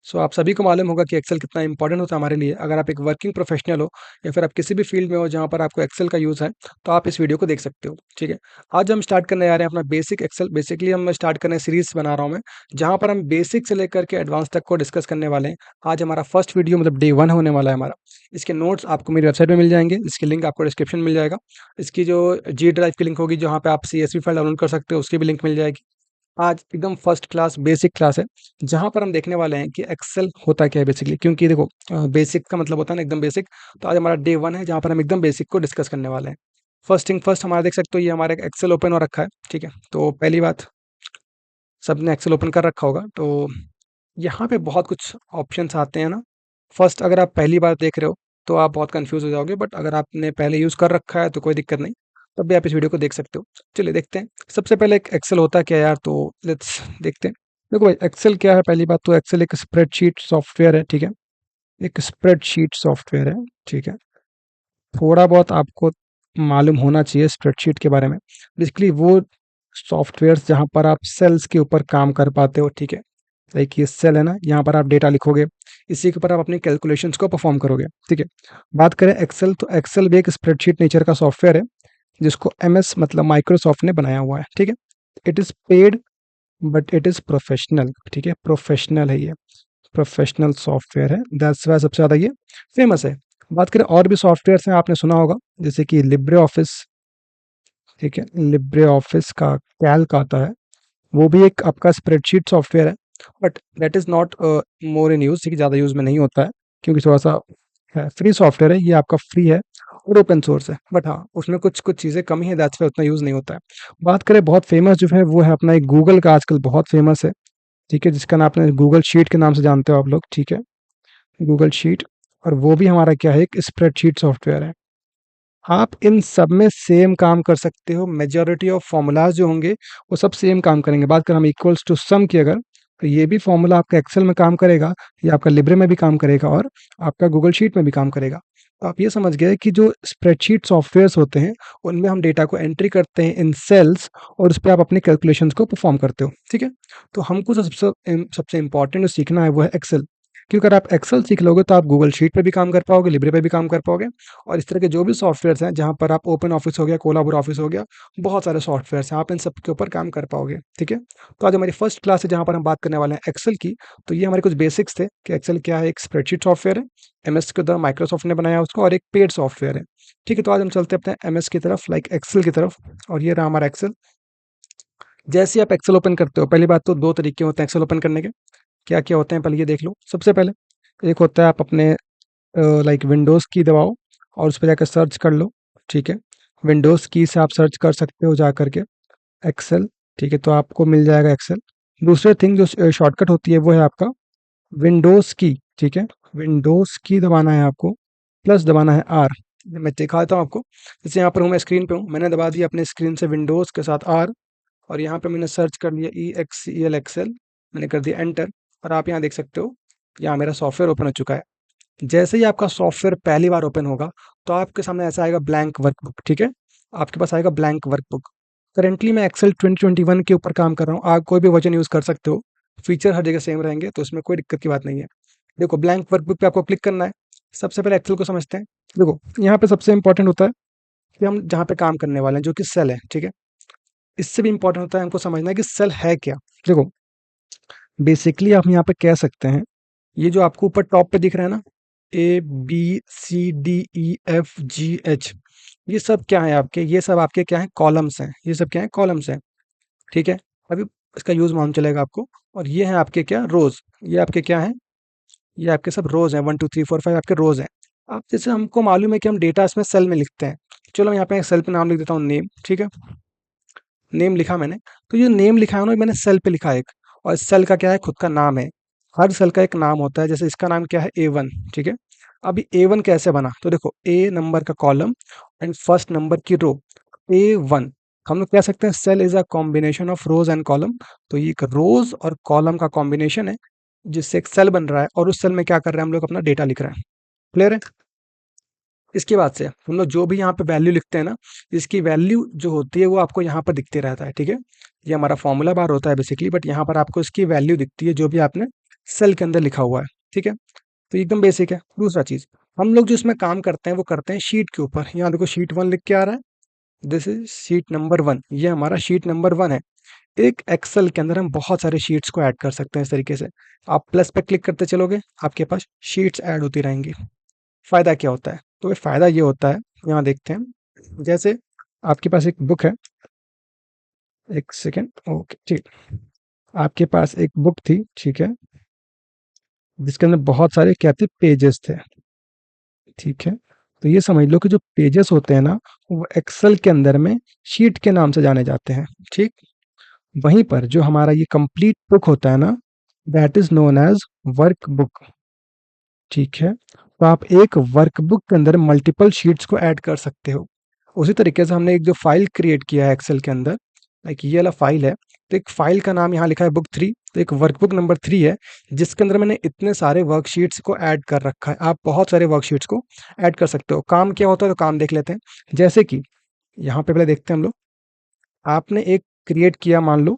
सो आप सभी को मालूम होगा कि एक्सेल कितना इंपॉर्टेंट होता है हमारे लिए। अगर आप एक वर्किंग प्रोफेशनल हो या फिर आप किसी भी फील्ड में हो जहाँ पर आपको एक्सेल का यूज़ है, तो आप इस वीडियो को देख सकते हो, ठीक है? आज हम स्टार्ट करने जा रहे हैं अपना बेसिक एक्सेल। बेसिकली हम स्टार्ट करने सीरीज़ बना रहा हूँ मैं, जहाँ पर हम बेसिक से लेकर के एडवांस तक को डिस्कस करने वाले हैं। आज हमारा फर्स्ट वीडियो मतलब डे 1 होने वाला है हमारा। इसके नोट्स आपको मेरी वेबसाइट पे मिल जाएँगे, इसकी लिंक आपको डिस्क्रिप्शन में मिल जाएगा। इसकी जो जी ड्राइव की लिंक होगी जहाँ पे आप सीएसवी फाइल डाउनलोड कर सकते हो, उसकी भी लिंक मिल जाएगी। आज एकदम फर्स्ट क्लास बेसिक क्लास है, जहाँ पर हम देखने वाले हैं कि एक्सेल होता क्या है बेसिकली। क्योंकि देखो बेसिक का मतलब होता है ना एकदम बेसिक। तो आज हमारा डे 1 है जहाँ पर हम एकदम बेसिक को डिस्कस करने वाले हैं। फर्स्ट थिंग फर्स्ट, हमारा देख सकते हो ये हमारा एक्सेल ओपन हो रखा है, ठीक है? तो पहली बात, सबने एक्सेल ओपन कर रखा होगा, तो यहाँ पे बहुत कुछ ऑप्शंस आते हैं ना। फर्स्ट, अगर आप पहली बार देख रहे हो तो आप बहुत कंफ्यूज हो जाओगे, बट अगर आपने पहले यूज़ कर रखा है तो कोई दिक्कत नहीं, तब भी आप इस वीडियो को देख सकते हो। चलिए देखते हैं। सबसे पहले एक एक्सेल होता क्या है यार, तो लेट्स देखते हैं। देखो भाई, एक्सेल क्या है? पहली बात तो एक्सेल एक स्प्रेडशीट सॉफ्टवेयर है, ठीक है? एक स्प्रेडशीट सॉफ्टवेयर है, ठीक है? थोड़ा बहुत आपको मालूम होना चाहिए स्प्रेडशीट के बारे में। बेसिकली वो सॉफ्टवेयर्स जहाँ पर आप सेल्स के ऊपर काम कर पाते हो, ठीक है? लाइक ये सेल है ना, यहाँ पर आप डेटा लिखोगे, इसी के ऊपर आप अपनी कैलकुलेशंस को परफॉर्म करोगे, ठीक है? बात करें एक्सेल, तो एक्सेल भी एक स्प्रेडशीट नेचर का सॉफ्टवेयर है, जिसको एमएस मतलब माइक्रोसॉफ्ट ने बनाया हुआ है, ठीक है? It is paid but it is professional, ठीक है? प्रोफेशनल है ये, प्रोफेशनल सॉफ्टवेयर है, दैट्स वाई सबसे ज़्यादा ये फेमस है। बात करें और भी सॉफ्टवेयर्स हैं, आपने सुना होगा, जैसे कि लिब्रे ऑफिस, ठीक है? लिब्रे ऑफिस का कैल्क आता है, वो भी एक आपका स्प्रेडशीट सॉफ्टवेयर है, but that is not more in use, ठीक है? ज़्यादा यूज़ में नहीं होता है, क्योंकि थोड़ा-सा है, फ्री सॉफ्टवेयर है, ये आपका फ्री है और ओपन सोर्स है। बट हाँ, उसमें कुछ-कुछ चीज़ें कमी है, दैट्स व्हाई उतना यूज़ नहीं होता है। बात करें बहुत फेमस जो है, वो है अपना एक गूगल का, आजकल बहुत फेमस है, ठीक है? जिसका नाम आपने गूगल शीट के नाम से जानते हो आप लोग, ठीक है? गूगल शीट, और वो भी हमारा क्या है, एक स्प्रेडशीट सॉफ्टवेयर है। आप इन सब में सेम काम कर सकते हो, मेजॉरिटी ऑफ फॉर्मूलाज जो होंगे वो सब सेम काम करेंगे। बात करें हम इक्वल्स टू सम की अगर, तो ये भी फॉर्मूला आपका एक्सेल में काम करेगा, ये आपका लिब्रे में भी काम करेगा और आपका गूगल शीट में भी काम करेगा। तो आप ये समझ गए कि जो स्प्रेडशीट सॉफ्टवेयर्स होते हैं, उनमें हम डेटा को एंट्री करते हैं इन सेल्स, और उस पे आप अपनी कैलकुलेशंस को परफॉर्म करते हो, ठीक है? तो हमको जो सबसे इम्पोर्टेंट जो सीखना है वो है एक्सेल। क्योंकि अगर आप एक्सेल सीख लोगे तो आप गूगल शीट पे भी काम कर पाओगे, लिब्रे पे भी काम कर पाओगे, और इस तरह के जो भी सॉफ्टवेयर्स हैं जहाँ पर आप ओपन ऑफिस हो गया, कोलाबोरा ऑफिस हो गया, बहुत सारे सॉफ्टवेयर्स हैं, आप इन सब के ऊपर काम कर पाओगे, ठीक है? तो आज हमारी फर्स्ट क्लास है जहाँ पर हम बात करने वाले हैं एक्सेल की। तो ये हमारे कुछ बेसिक्स थे कि एक्सेल क्या है, एक स्प्रेडशीट सॉफ्टवेयर है, एमएस के द्वारा माइक्रोसॉफ्ट ने बनाया उसको, और एक पेड सॉफ्टवेयर है, ठीक है? तो आज हम चलते हैं अपने एमएस की तरफ, लाइक एक्सेल की तरफ, और ये रहा हमारा एक्सेल। जैसे ही आप एक्सेल ओपन करते हो, पहली बात तो दो तरीके होते हैं एक्सेल ओपन करने के। क्या क्या होते हैं पहले ये देख लो। सबसे पहले एक होता है, आप अपने लाइक विंडोज़ की दबाओ और उस पे जाकर सर्च कर लो, ठीक है? विंडोज़ की से आप सर्च कर सकते हो जा करके एक्सेल, ठीक है? तो आपको मिल जाएगा एक्सेल। दूसरी थिंग जो शॉर्टकट होती है वो है आपका विंडोज़ की, ठीक है? विंडोज़ की दबाना है आपको, प्लस दबाना है आर। मैं दिखाता हूँ आपको। जैसे यहाँ पर हूँ, मैं स्क्रीन पे हूँ, मैंने दबा दिया अपने स्क्रीन से विंडोज़ के साथ आर, और यहाँ पे मैंने सर्च कर लिया EXCL एक्सेल, मैंने कर दिया एंटर, और आप यहाँ देख सकते हो, यहाँ मेरा सॉफ्टवेयर ओपन हो चुका है। जैसे ही आपका सॉफ्टवेयर पहली बार ओपन होगा, तो आपके सामने ऐसा आएगा ब्लैंक वर्कबुक, ठीक है? आपके पास आएगा ब्लैंक वर्कबुक। करंटली मैं एक्सेल 2021 के ऊपर काम कर रहा हूँ, आप कोई भी वर्जन यूज़ कर सकते हो, फीचर हर जगह सेम रहेंगे, तो उसमें कोई दिक्कत की बात नहीं है। देखो, ब्लैंक वर्कबुक पे आपको क्लिक करना है। सबसे पहले एक्सेल को समझते हैं। देखो, यहाँ पे सबसे इंपॉर्टेंट होता है कि हम जहाँ पे काम करने वाले हैं, जो कि सेल है, ठीक है? इससे भी इंपॉर्टेंट होता है हमको समझना है कि सेल है क्या। देखो, बेसिकली आप यहाँ पे कह सकते हैं, ये जो आपको ऊपर टॉप पे दिख रहा है ना, ABCDEFGH, ये सब क्या है आपके, ये सब आपके क्या है, कॉलम्स हैं। ये सब क्या है, कॉलम्स हैं, ठीक है? अभी इसका यूज मालूम चलेगा आपको। और ये हैं आपके क्या, रोज। ये आपके क्या है, ये आपके सब रोज हैं, 1 2 3 4 5 आपके रोज हैं। आप जैसे हमको मालूम है कि हम डेटा इसमें सेल में लिखते हैं। चलो यहाँ पे सेल पे नाम लिख देता हूँ, नेम, ठीक है? नेम लिखा मैंने, तो ये नेम लिखा है ना, मैंने सेल पे लिखा है एक, और सेल का क्या है, खुद का नाम है। हर सेल का एक नाम होता है, जैसे इसका नाम क्या है, A1, ठीक है? अभी A1 कैसे बना, तो देखो, A नंबर का कॉलम एंड फर्स्ट नंबर की रो, A1। हम लोग कह सकते हैं cell is a combination of rows and column. तो ये एक रोज और कॉलम का कॉम्बिनेशन है, जिससे एक सेल बन रहा है, और उस सेल में क्या कर रहे हैं हम लोग, अपना डेटा लिख रहे हैं। क्लियर है? इसके बाद से हम लोग जो भी यहाँ पे वैल्यू लिखते हैं ना, इसकी वैल्यू जो होती है वो आपको यहाँ पर दिखते रहता है, ठीक है? ये हमारा फॉर्मूला बार होता है बेसिकली, बट यहाँ पर आपको इसकी वैल्यू दिखती है जो भी आपने सेल के अंदर लिखा हुआ है, ठीक है? तो एकदम बेसिक है। दूसरा चीज़, हम लोग जो इसमें काम करते हैं वो करते हैं शीट के ऊपर। यहाँ देखो शीट 1 लिख के आ रहा है, दिस इज़ शीट नंबर 1, ये हमारा शीट नंबर 1 है। एक एक्सेल के अंदर हम बहुत सारे शीट्स को ऐड कर सकते हैं इस तरीके से। आप प्लस पे क्लिक करते चलोगे, आपके पास शीट्स ऐड होती रहेंगी। फ़ायदा क्या होता है? तो ये फ़ायदा ये होता है, यहाँ देखते हैं। जैसे आपके पास एक बुक है, 1 सेकंड, ओके, ठीक। आपके पास एक बुक थी, ठीक है? जिसके अंदर बहुत सारे क्या थे? पेजेस थे, ठीक है? तो ये समझ लो कि जो पेजेस होते हैं ना, वो एक्सेल के अंदर में शीट के नाम से जाने जाते हैं, ठीक? वहीं पर जो हमारा ये कंप्लीट बुक होता है ना, that is known as workbook, ठीक है? तो आप एक वर्कबुक के अंदर मल्टीपल शीट्स को ऐड कर सकते हो। उसी तरीके से हमने एक जो फ़ाइल क्रिएट किया है एक्सेल के अंदर, लाइक ये वाला फ़ाइल है, तो एक फ़ाइल का नाम यहाँ लिखा है बुक 3, तो एक वर्कबुक नंबर 3 है, जिसके अंदर मैंने इतने सारे वर्कशीट्स को ऐड कर रखा है। आप बहुत सारे वर्कशीट्स को ऐड कर सकते हो। काम क्या होता है, तो काम देख लेते हैं। जैसे कि यहाँ पे पहले देखते हैं हम लोग, आपने एक क्रिएट किया, मान लो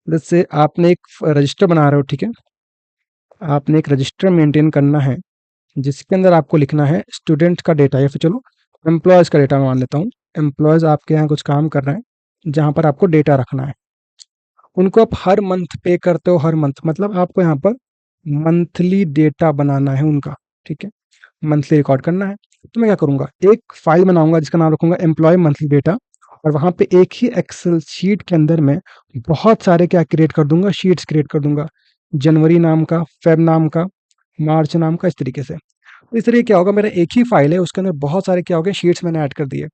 जैसे आपने एक रजिस्टर बना रहे हो, ठीक है? आपने एक रजिस्टर मेंटेन करना है, जिसके अंदर आपको लिखना है स्टूडेंट का डेटा, या फिर चलो एम्प्लॉयज़ का डेटा मैं मान लेता हूँ। एम्प्लॉयज़ आपके यहाँ कुछ काम कर रहे हैं, जहाँ पर आपको डेटा रखना है। उनको आप हर मंथ पे करते हो, हर मंथ मतलब आपको यहाँ पर मंथली डेटा बनाना है उनका, ठीक है? मंथली रिकॉर्ड करना है। तो मैं क्या करूँगा, एक फ़ाइल बनाऊँगा जिसका नाम रखूँगा एम्प्लॉयी मंथली डेटा, और वहाँ पे एक ही एक्सेल शीट के अंदर मैं बहुत सारे क्या क्रिएट कर दूँगा, शीट्स क्रिएट कर दूँगा। जनवरी नाम का, फ़ेब नाम का, मार्च नाम का, इस तरीके से। तो इस तरीके क्या होगा, मेरा एक ही फ़ाइल है, उसके अंदर बहुत सारे क्या हो गए, शीट्स मैंने ऐड कर दिए।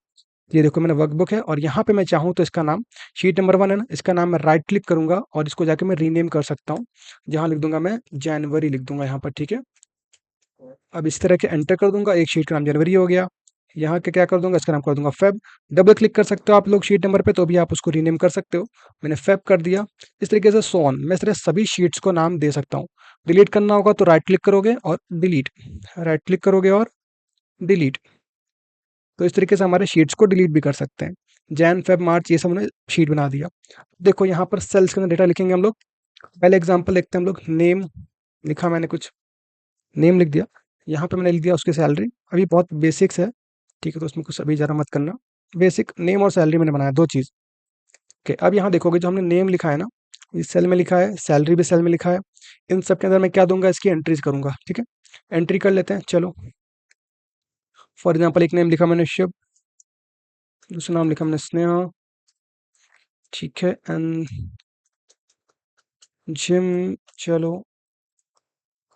ये देखो मैंने वर्कबुक है, और यहाँ पे मैं चाहूँ तो इसका नाम शीट नंबर 1 है ना, इसका नाम मैं राइट क्लिक करूँगा और इसको जाके मैं रीनेम कर सकता हूँ। जहाँ लिख दूँगा मैं जनवरी लिख दूँगा यहाँ पर, ठीक है? अब इस तरह के एंटर कर दूँगा, एक शीट का नाम जनवरी हो गया। यहाँ के क्या कर दूँगा, इसका नाम कर दूँगा फ़ेब। डबल क्लिक कर सकते हो आप लोग शीट नंबर पे, तो भी आप उसको रीनेम कर सकते हो। मैंने फ़ेब कर दिया। इस तरीके से सो ऑन, मैं इस तरह सभी शीट्स को नाम दे सकता हूँ। डिलीट करना होगा तो राइट क्लिक करोगे और डिलीट, राइट क्लिक करोगे और डिलीट। तो इस तरीके से हमारे शीट्स को डिलीट भी कर सकते हैं। जैन, फ़ेब, मार्च ये सब हमने शीट बना दिया। देखो यहाँ पर सेल्स के अंदर डेटा लिखेंगे हम लोग। पहले एग्ज़ाम्पल देखते हैं हम लोग। नेम लिखा मैंने कुछ, नेम लिख दिया। यहाँ पे मैंने लिख दिया उसकी सैलरी। अभी बहुत बेसिक्स है, ठीक है? तो उसमें कुछ अभी ज़्यादा मत करना। बेसिक नेम और सैलरी मैंने बनाया, 2 चीज़। ओके, अब यहाँ देखोगे जो हमने नेम लिखा है ना, इस सेल में लिखा है, सैलरी भी सेल में लिखा है। इन सब के अंदर मैं क्या दूँगा, इसकी एंट्रीज़ करूँगा, ठीक है? एंट्री कर लेते हैं, चलो। फॉर एग्ज़ाम्पल एक नेम लिखा मैंने शिव, दूसरा नाम लिखा मैंने स्नेहा, ठीक है? एंड जिम, चलो।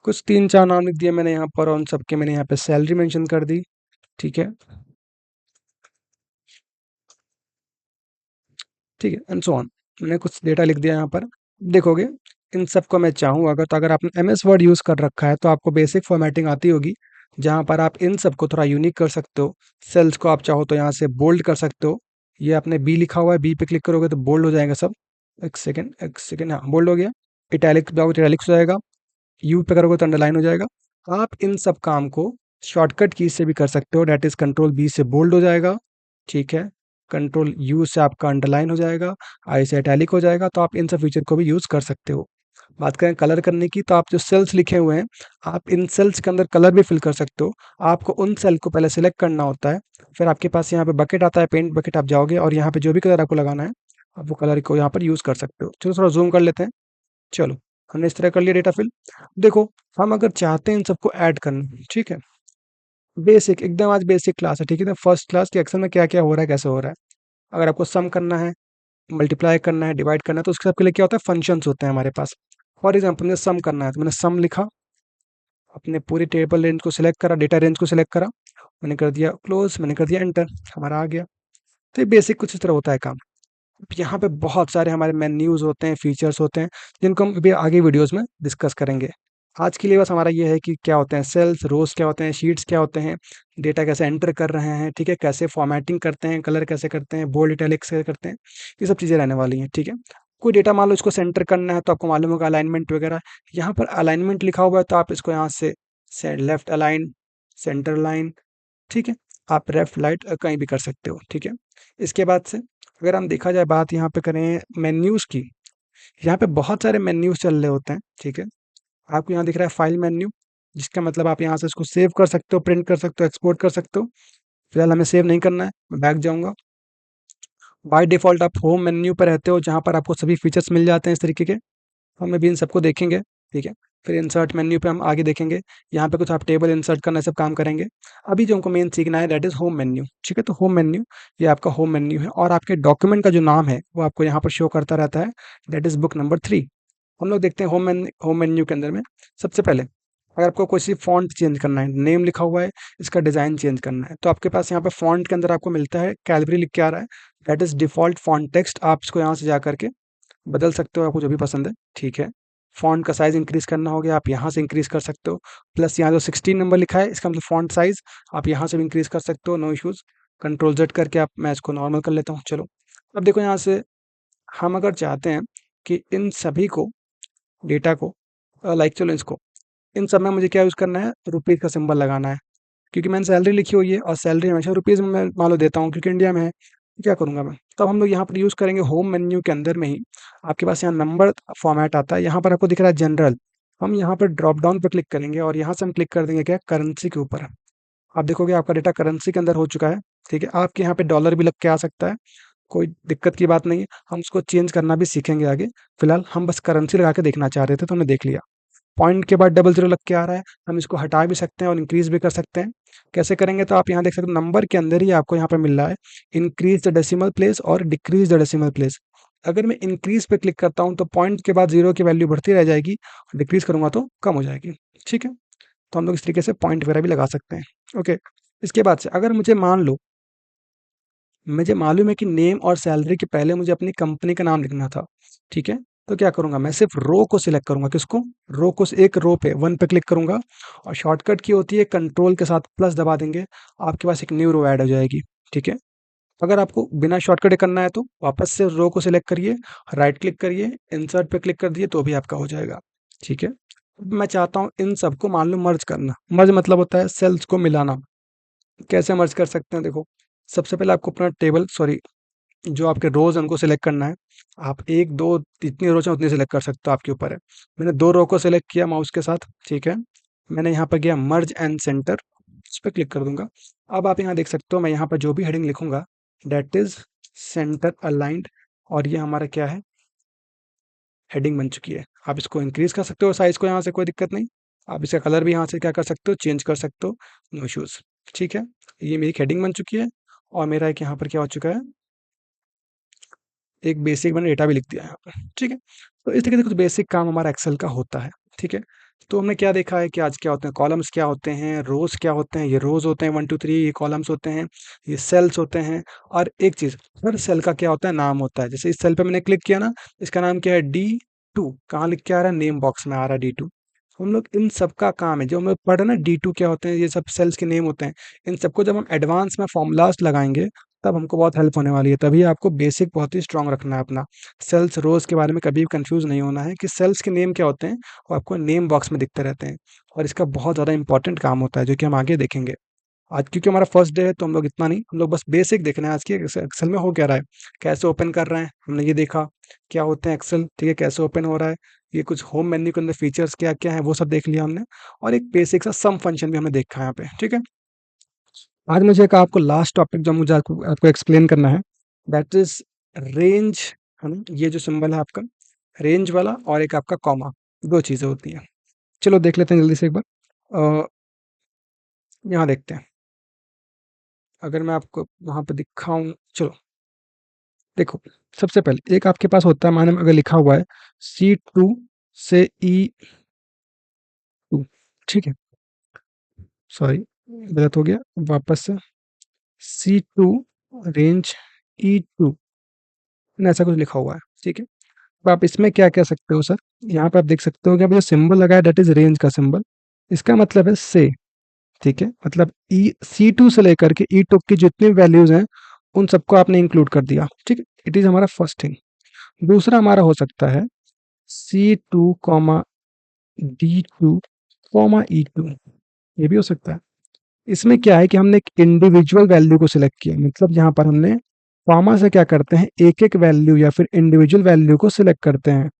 कुछ 3-4 नाम लिख दिए मैंने यहाँ पर, और उन सबके मैंने यहाँ पे सैलरी मेंशन कर दी, ठीक है? ठीक है, एंड सो ऑन। मैंने कुछ डेटा लिख दिया यहाँ पर। देखोगे इन सबको मैं चाहूँ अगर, तो अगर आपने एमएस वर्ड यूज़ कर रखा है तो आपको बेसिक फॉर्मेटिंग आती होगी, जहाँ पर आप इन सबको थोड़ा यूनिक कर सकते हो। सेल्स को आप चाहो तो यहाँ से बोल्ड कर सकते हो। ये आपने बी लिखा हुआ है, बी पे क्लिक करोगे तो बोल्ड हो जाएगा सब। एक सेकंड, हाँ, बोल्ड हो गया। इटैलिक दबाओगे तो इटैलिक्स हो जाएगा। यू पे करोगे तो अंडरलाइन हो जाएगा। आप इन सब काम को शॉर्टकट की से भी कर सकते हो, दैट इज़ कंट्रोल बी से बोल्ड हो जाएगा, ठीक है? कंट्रोल यू से आपका अंडरलाइन हो जाएगा, आई से इटैलिक हो जाएगा, तो आप इन सब फीचर को भी यूज़ कर सकते हो। बात करें कलर करने की, तो आप जो सेल्स लिखे हुए हैं, आप इन सेल्स के अंदर कलर भी फिल कर सकते हो। आपको उन सेल को पहले सेलेक्ट करना होता है, फिर आपके पास यहाँ पे बकेट आता है, पेंट बकेट, आप जाओगे और यहाँ पे जो भी कलर आपको लगाना है, आप वो कलर को यहाँ पर यूज़ कर सकते हो। चलो थोड़ा ज़ूम कर लेते हैं। चलो, हमने इस तरह कर लिया डेटा फिल। देखो, हम अगर चाहते हैं इन सबको ऐड करना, ठीक है? बेसिक एकदम, आज बेसिक क्लास है, ठीक है? तो फर्स्ट क्लास के एक्सेल में क्या-क्या हो रहा है, कैसे हो रहा है। अगर आपको सम करना है, मल्टीप्लाई करना है, डिवाइड करना है, तो उसके सबके लिए क्या होता है, फंक्शंस होते हैं हमारे पास। फॉर एग्ज़ाम्पल मुझे सम करना है, तो मैंने सम लिखा, अपने पूरी टेबल रेंज को सिलेक्ट करा, डेटा रेंज को सिलेक्ट करा, मैंने कर दिया क्लोज़, मैंने कर दिया एंटर, हमारा आ गया। तो ये बेसिक कुछ इस तरह होता है काम। यहाँ पे बहुत सारे हमारे मेन्यूज़ होते हैं, फीचर्स होते हैं, जिनको हम अभी आगे वीडियोज़ में डिस्कस करेंगे। आज के लिए बस हमारा ये है कि क्या होते हैं सेल्स, रोज़ क्या होते हैं, शीट्स क्या होते हैं, डेटा कैसे एंटर कर रहे हैं, ठीक है? कैसे फॉर्मेटिंग करते हैं, कलर कैसे करते हैं, बोल्ड, इटैलिक्स कैसे करते हैं, ये सब चीज़ें रहने वाली हैं, ठीक है? कोई डेटा मान लो इसको सेंटर करना है, तो आपको मालूम होगा अलाइनमेंट वगैरह। यहाँ पर अलाइनमेंट लिखा हुआ है, तो आप इसको यहाँ से लेफ्ट अलाइन, सेंटर लाइन, ठीक है? आप लेफ्ट, राइट कहीं भी कर सकते हो, ठीक है? इसके बाद से अगर हम देखा जाए, बात यहाँ पे करें मेन्यूज़ की, यहाँ पे बहुत सारे मेन्यूज चल रहे होते हैं, ठीक है। आपको यहाँ दिख रहा है फाइल मेन्यू, जिसका मतलब आप यहाँ से इसको सेव कर सकते हो, प्रिंट कर सकते हो, एक्सपोर्ट कर सकते हो। फिलहाल हमें सेव नहीं करना है, मैं बैक जाऊँगा। बाय डिफ़ॉल्ट आप होम मेन्यू पे रहते हो, जहाँ पर आपको सभी फीचर्स मिल जाते हैं इस तरीके के। हम अभी इन सबको देखेंगे, ठीक है। फिर इंसर्ट मेन्यू पे हम आगे देखेंगे, यहाँ पे कुछ आप टेबल इंसर्ट करना सब काम करेंगे। अभी जो हमको मेन सीखना है दैट इज़ होम मेन्यू, ठीक है। तो होम मेन्यू, ये आपका होम मेन्यू है और आपके डॉक्यूमेंट का जो नाम है वो आपको यहाँ पर शो करता रहता है, दैट इज़ बुक नंबर 3। हम लोग देखते हैं होम मेन्यू के अंदर में। सबसे पहले अगर आपको कोई सी फ़ॉन्ट चेंज करना है, नेम लिखा हुआ है, इसका डिज़ाइन चेंज करना है, तो आपके पास यहाँ पे फ़ॉन्ट के अंदर आपको मिलता है, कैलबरी लिख के आ रहा है, that is default font text. आप इसको यहाँ से जा करके बदल सकते हो, आपको जो भी पसंद है, ठीक है। फ़ॉन्ट का साइज़ इंक्रीज़ करना हो गया, आप यहाँ से इंक्रीज़ कर सकते हो। प्लस यहाँ जो 16 नंबर लिखा है, इसका मतलब फ़ॉन्ट साइज़ आप यहाँ से भी इंक्रीज़ कर सकते हो, नो इश्यूज़। कंट्रोल ज़ेड करके आप मैं इसको नॉर्मल कर लेता हूँ, चलो। अब देखो यहाँ से हम अगर चाहते हैं कि इन सभी को, डेटा को लाइक चलो इसको, इन सब में मुझे क्या यूज़ करना है, रुपीज़ का सिंबल लगाना है। क्योंकि मैंने सैलरी लिखी हुई है और सैलरी हमेशा रुपीज़ में मैं मान लो देता हूँ, क्योंकि इंडिया में है। तो क्या करूँगा मैं? तब हम लोग यहाँ पर यूज़ करेंगे होम मेन्यू के अंदर में ही, आपके पास यहाँ नंबर फॉर्मेट आता है, यहाँ पर आपको दिख रहा है जनरल। हम यहाँ पर ड्रॉप डाउन पे क्लिक करेंगे और यहाँ से हम क्लिक कर देंगे क्या, करेंसी के ऊपर। आप देखोगे आपका डेटा करेंसी के अंदर हो चुका है, ठीक है। आपके यहाँ पे डॉलर भी लग के आ सकता है, कोई दिक्कत की बात नहीं है। हम उसको चेंज करना भी सीखेंगे आगे। फिलहाल हम बस करेंसी लगा के देखना चाह रहे थे, तो हमने देख लिया। पॉइंट के बाद डबल ज़ीरो लग के आ रहा है, हम इसको हटा भी सकते हैं और इंक्रीज़ भी कर सकते हैं। कैसे करेंगे, तो आप यहाँ देख सकते हो नंबर के अंदर ही आपको यहाँ पे मिल रहा है इंक्रीज़ द डेसिमल प्लेस और डिक्रीज़ द डेसिमल प्लेस। अगर मैं इंक्रीज़ पे क्लिक करता हूँ तो पॉइंट के बाद ज़ीरो की वैल्यू बढ़ती रह जाएगी, डिक्रीज़ करूँगा तो कम हो जाएगी, ठीक है। तो हम लोग इस तरीके से पॉइंट वगैरह भी लगा सकते हैं, ओके। इसके बाद से अगर मुझे मान लो, मुझे मालूम है कि नेम और सैलरी के पहले मुझे अपनी कंपनी का नाम लिखना था, ठीक है। तो क्या करूँगा, मैं सिर्फ़ रो को सिलेक्ट करूँगा, किसको? रो को, एक रो पे 1 पे क्लिक करूँगा और शॉर्टकट की होती है कंट्रोल के साथ प्लस दबा देंगे, आपके पास एक न्यू रो ऐड हो जाएगी, ठीक है। अगर आपको बिना शॉर्टकट के करना है तो वापस से रो को सिलेक्ट करिए, राइट क्लिक करिए, इंसर्ट पे क्लिक कर दिए तो भी आपका हो जाएगा, ठीक है। अब मैं चाहता हूँ इन सबको मान लो मर्ज करना, मर्ज मतलब होता है सेल्स को मिलाना। कैसे मर्ज कर सकते हैं, देखो। सबसे पहले आपको अपना टेबल, सॉरी, जो आपके रोज़ हैं उनको सेलेक्ट करना है। आप 1, 2 जितनी रो चाहें उतनी सेलेक्ट कर सकते हो, आपके ऊपर है। मैंने 2 रो को सेलेक्ट किया माउस के साथ, ठीक है। मैंने यहाँ पर गया मर्ज एंड सेंटर, इस पे क्लिक कर दूँगा। अब आप यहाँ देख सकते हो मैं यहाँ पर जो भी हेडिंग लिखूँगा दैट इज़ सेंटर अलाइन्ड, और ये हमारा क्या है, हेडिंग बन चुकी है। आप इसको इंक्रीज़ कर सकते हो साइज़ को, यहाँ से कोई दिक्कत नहीं। आप इसका कलर भी यहाँ से क्या कर सकते हो, चेंज कर सकते हो, नो इश्यूज़, ठीक है। ये मेरी हेडिंग बन चुकी है और मेरा एक यहाँ पर क्या हो चुका है, एक बेसिक मैंने डेटा भी लिख दिया है यहाँ पे, ठीक है। तो इस तरीके से कुछ बेसिक काम हमारा एक्सेल का होता है, ठीक है। तो हमने क्या देखा है कि आज क्या होते हैं, कॉलम्स क्या होते हैं, रोज़ क्या होते हैं, ये रोज़ होते हैं 1, 2, 3, ये कॉलम्स होते हैं, ये सेल्स होते हैं। और एक चीज़, हर सेल का क्या होता है, नाम होता है। जैसे इस सेल पे मैंने क्लिक किया ना, इसका नाम क्या है, D2, कहाँ लिख के आ रहा है, नेम बॉक्स में आ रहा है D2। हम लोग इन सब का काम है, जो हम लोग पढ़ रहे हैं ना D2 क्या होते हैं, ये सब सेल्स के नेम होते हैं। इन सबको जब हम एडवांस में फॉर्मूलाज़ लगाएँगे, तब हमको बहुत हेल्प होने वाली है। तभी आपको बेसिक बहुत ही स्ट्रॉन्ग रखना है अपना। सेल्स, रोज़ के बारे में कभी भी कन्फ्यूज़ नहीं होना है कि सेल्स के नेम क्या होते हैं, वो आपको नेम बॉक्स में दिखते रहते हैं। और इसका बहुत ज़्यादा इंपॉर्टेंट काम होता है, जो कि हम आगे देखेंगे। आज क्योंकि हमारा फर्स्ट डे है तो हम लोग इतना नहीं, हम लोग बस बेसिक देखना है आज की एक्सेल में हो क्या रहा है, कैसे ओपन कर रहे हैं, हमने ये देखा। क्या होते हैं एक्सेल, ठीक है, कैसे ओपन हो रहा है, ये कुछ होम मेन्यू के अंदर फीचर्स क्या-क्या हैं, वो सब देख लिया हमने। और एक बेसिक सा सम फंक्शन भी हमने देखा है यहाँ पे, ठीक है। आज मुझे एक आपको लास्ट टॉपिक जो मुझे आपको आपको एक्सप्लेन करना है, दैट इज़ रेंज, है ना? ये जो सिंबल है आपका, रेंज वाला, और एक आपका कॉमा, 2 चीज़ें होती हैं। चलो देख लेते हैं जल्दी से एक बार। अ, यहाँ देखते हैं। अगर मैं आपको वहाँ पे दिखाऊँ, चलो देखो, सबसे पहले एक आपके पास होता है, माने अगर लिखा हुआ है C2 से E2, ठीक है? सॉरी, गलत हो गया, वापस से C2 रेंज E2, ऐसा कुछ लिखा हुआ है, ठीक है? अब आप इसमें क्या कह सकते हो सर, यहाँ पे आप देख सकते हो कि अभी जो सिंबल लगा है दैट इज़ रेंज का सिंबल, इसका मतलब है से, ठीक है? मतलब C2 से लेकर के E2 की जितनी वैल्यूज़ हैं, उन सबको आपने इंक्लूड कर दिया, ठीक है? इट इज़ हमारा फर्स्ट थिंग। दूसरा हमारा हो सकता है C2 comma D2 comma E2, ये भी हो सकता है। इसमें क्या है कि हमने एक इंडिविजुअल वैल्यू को सिलेक्ट किया, मतलब यहाँ पर हमने कॉमा से क्या करते हैं, एक एक वैल्यू या फिर इंडिविजुअल वैल्यू को सिलेक्ट करते हैं।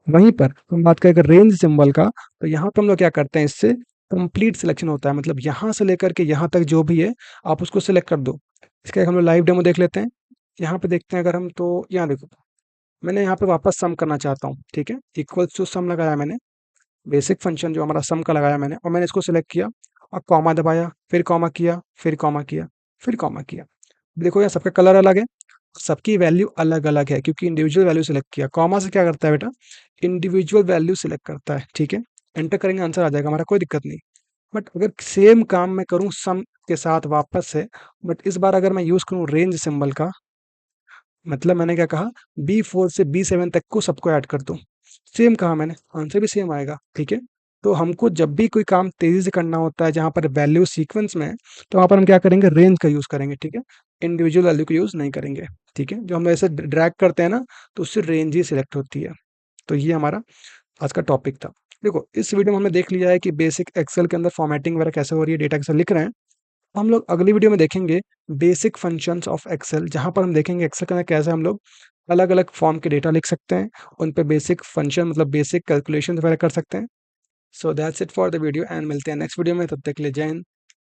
वहीं पर हम बात करें रेंज सिंबल का, तो यहाँ पे हम लोग क्या करते हैं, इससे कंप्लीट सिलेक्शन होता है, मतलब यहाँ से लेकर के यहाँ तक जो भी है आप उसको सिलेक्ट कर दो। इसका एक हम लोग लाइव डेमो देख लेते हैं। यहाँ पे देखते हैं अगर हम, तो यहाँ देखो मैंने यहाँ पे वापस सम करना चाहता हूँ, ठीक है, इक्वल्स टू सम लगाया मैंने, बेसिक फंक्शन जो हमारा सम का लगाया मैंने, और मैंने इसको सिलेक्ट किया और कॉमा दबाया, फिर कॉमा किया, फिर कॉमा किया, फिर कॉमा किया। देखो यार सबका कलर अलग है, सबकी वैल्यू अलग अलग है, क्योंकि इंडिविजुअल वैल्यू सिलेक्ट किया। कॉमा से क्या करता है बेटा, इंडिविजुअल वैल्यू सिलेक्ट करता है, ठीक है। एंटर करेंगे आंसर आ जाएगा हमारा, कोई दिक्कत नहीं। बट अगर सेम काम मैं करूं सम के साथ वापस से, बट इस बार अगर मैं यूज करूं रेंज सिंबल का, मतलब मैंने क्या कहा, B4 से B7 तक को सबको ऐड कर दो, सेम कहा मैंने, आंसर भी सेम आएगा, ठीक है। तो हमको जब भी कोई काम तेजी से करना होता है जहां पर वैल्यू सीक्वेंस में है, तो वहां पर हम क्या करेंगे, रेंज का यूज करेंगे, ठीक है, इंडिविजुअल वैल्यू का यूज नहीं करेंगे, ठीक है। जो हम ऐसे ड्रैग करते हैं ना, तो उससे रेंज ही सिलेक्ट होती है। तो ये हमारा आज का टॉपिक था। देखो इस वीडियो में हमने देख लिया है कि बेसिक एक्सेल के अंदर फॉर्मेटिंग वगैरह कैसे हो रही है, डेटा कैसे लिख रहे हैं। हम लोग अगली वीडियो में देखेंगे बेसिक फंक्शंस ऑफ एक्सेल, जहां पर हम देखेंगे एक्सेल के अंदर कैसे हम लोग अलग अलग फॉर्म के डेटा लिख सकते हैं, उन पे बेसिक फंक्शन मतलब बेसिक कैलकुलेशन वगैरह कर सकते हैं। So that's it for the video, and मिलते हैं नेक्स्ट वीडियो में, तब तक के लिए जय हिंद।